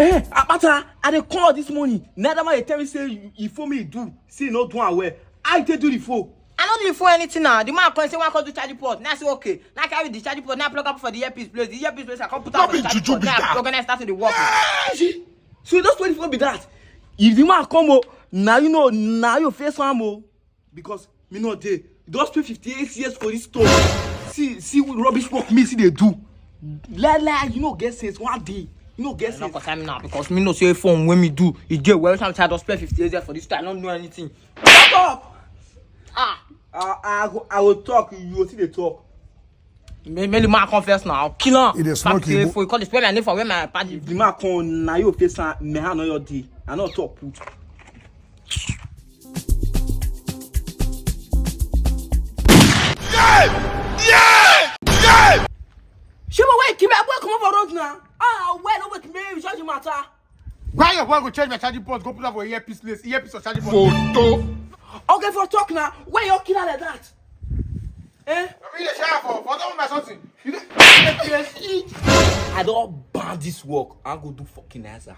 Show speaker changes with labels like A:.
A: Akpata, I dey call this morning. Neither man tell me say you for me do. See no do well. I take do the phone.
B: I don't do for anything now. The man come say one call to charge port. Now I say okay. Now I carry the charge port. Now I plug up for the earpiece place. The earpiece place I come put out for the charge port. Now I plug and I start to the work.
A: So just 24 be that. If the man come now you know now your face one because me not there. Just pay 58 years for this store. See what rubbish work me see they do. You know get sense one day. You know get sense.
B: Not time now because me no say phone when me do. It get well time just pay 58 years for this store. I don't know anything.
A: Shut up. I will talk. You will see the talk.
B: Maybe the man confess now. I'll kill him.
C: It is smoky.
B: For call the spell my name for where my party.
A: If the man come now your face me hand on your day. I not talk put. Shema, wait, keep my boy come over road now. Wait, over to me, we charge matter.
C: Why your boy go change my charging port? Go put up for earpiece place. Earpiece or charging port.
A: Photo. Okay, for talk now. Where you killer like that?
C: I mean, the share for my something.
A: I don't ban this work. I go do fucking answer.